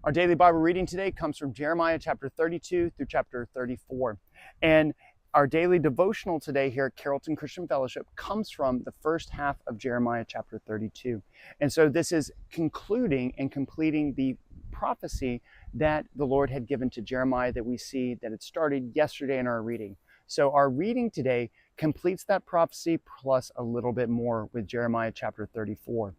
Our daily Bible reading today comes from Jeremiah chapter 32 through chapter 34. And our daily devotional today here at Carrollton Christian Fellowship comes from the first half of Jeremiah chapter 32. And so this is concluding and completing the prophecy that the Lord had given to Jeremiah that we see that it started yesterday in our reading. So our reading today completes that prophecy plus a little bit more with Jeremiah chapter 34.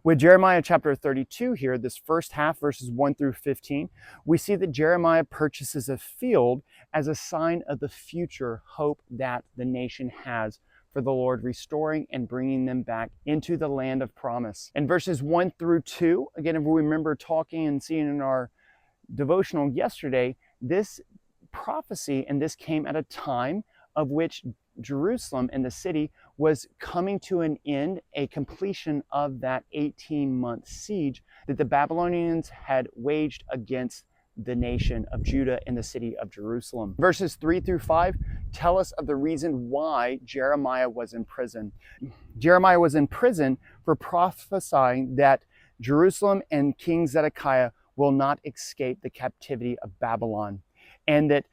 With Jeremiah chapter 32 here, this first half, verses 1 through 15, we see that Jeremiah purchases a field as a sign of the future hope that the nation has for the Lord restoring and bringing them back into the land of promise. In verses 1 through 2, again, if we remember talking and seeing in our devotional yesterday, this prophecy and this came at a time of which Jerusalem and the city was coming to an end, a completion of that 18-month siege that the Babylonians had waged against the nation of Judah and the city of Jerusalem. Verses 3 through 5 tell us of the reason why Jeremiah was in prison. Jeremiah was in prison for prophesying that Jerusalem and King Zedekiah will not escape the captivity of Babylon, and that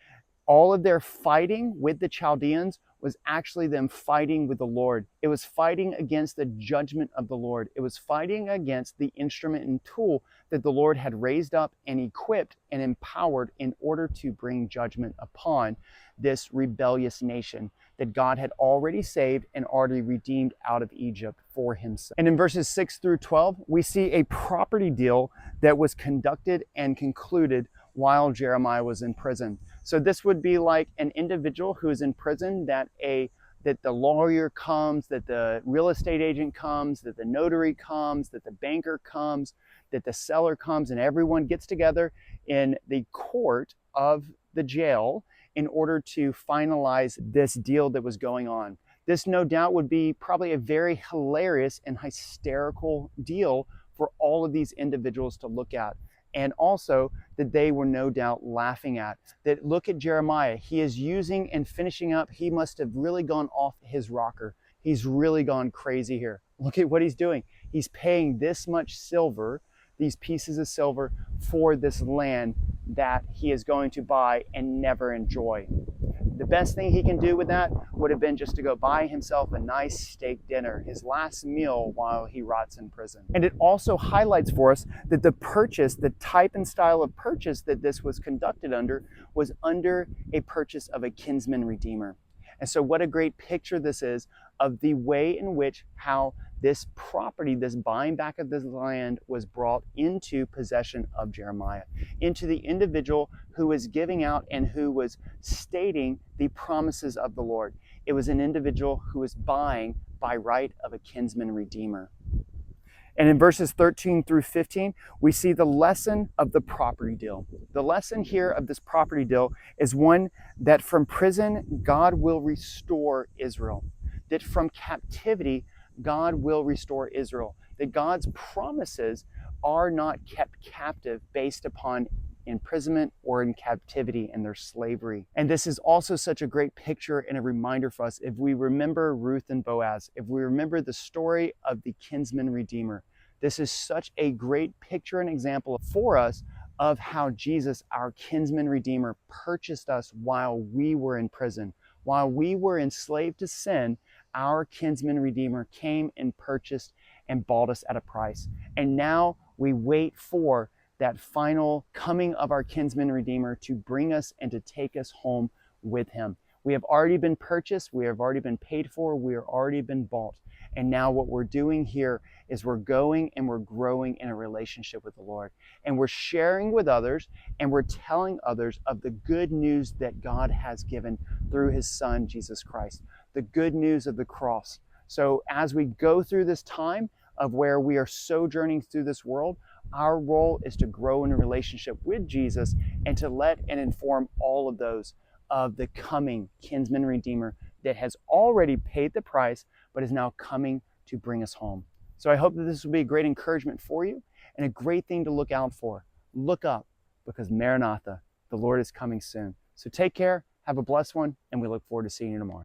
all of their fighting with the Chaldeans was actually them fighting with the Lord. It was fighting against the judgment of the Lord. It was fighting against the instrument and tool that the Lord had raised up and equipped and empowered in order to bring judgment upon this rebellious nation that God had already saved and already redeemed out of Egypt for himself. And in verses 6 through 12, we see a property deal that was conducted and concluded while Jeremiah was in prison. So this would be like an individual who is in prison that the lawyer comes, that the real estate agent comes, that the notary comes, that the banker comes, that the seller comes, and everyone gets together in the court of the jail in order to finalize this deal that was going on. This no doubt would be probably a very hilarious and hysterical deal for all of these individuals to look at. And also that they were no doubt laughing at. That look at Jeremiah, he is using and finishing up, he must have really gone off his rocker. He's really gone crazy here. Look at what he's doing. He's paying this much silver, these pieces of silver, for this land that he is going to buy and never enjoy. The best thing he can do with that would have been just to go buy himself a nice steak dinner, his last meal while he rots in prison. And it also highlights for us that the purchase, the type and style of purchase that this was conducted under, was under a purchase of a kinsman redeemer. And so what a great picture this is of the way in which how this property, this buying back of this land, was brought into possession of Jeremiah, into the individual who was giving out and who was stating the promises of the Lord. It was an individual who was buying by right of a kinsman redeemer. And in verses 13 through 15, we see the lesson of the property deal. The lesson here of this property deal is one that from prison, God will restore Israel. That from captivity, God will restore Israel. That God's promises are not kept captive based upon imprisonment or in captivity and their slavery. And this is also such a great picture and a reminder for us if we remember Ruth and Boaz, if we remember the story of the kinsman redeemer. This is such a great picture and example for us of how Jesus, our kinsman redeemer, purchased us while we were in prison. While we were enslaved to sin, our kinsman redeemer came and purchased and bought us at a price. And now we wait for that final coming of our kinsman redeemer to bring us and to take us home with him. We have already been purchased, we have already been paid for, we have already been bought. And now what we're doing here is we're going and we're growing in a relationship with the Lord. And we're sharing with others and we're telling others of the good news that God has given through his Son, Jesus Christ. The good news of the cross. So as we go through this time of where we are sojourning through this world, our role is to grow in a relationship with Jesus and to let and inform all of those of the coming kinsman redeemer that has already paid the price but is now coming to bring us home. So I hope that this will be a great encouragement for you and a great thing to look out for. Look up, because Maranatha, the Lord is coming soon. So take care, have a blessed one, and we look forward to seeing you tomorrow.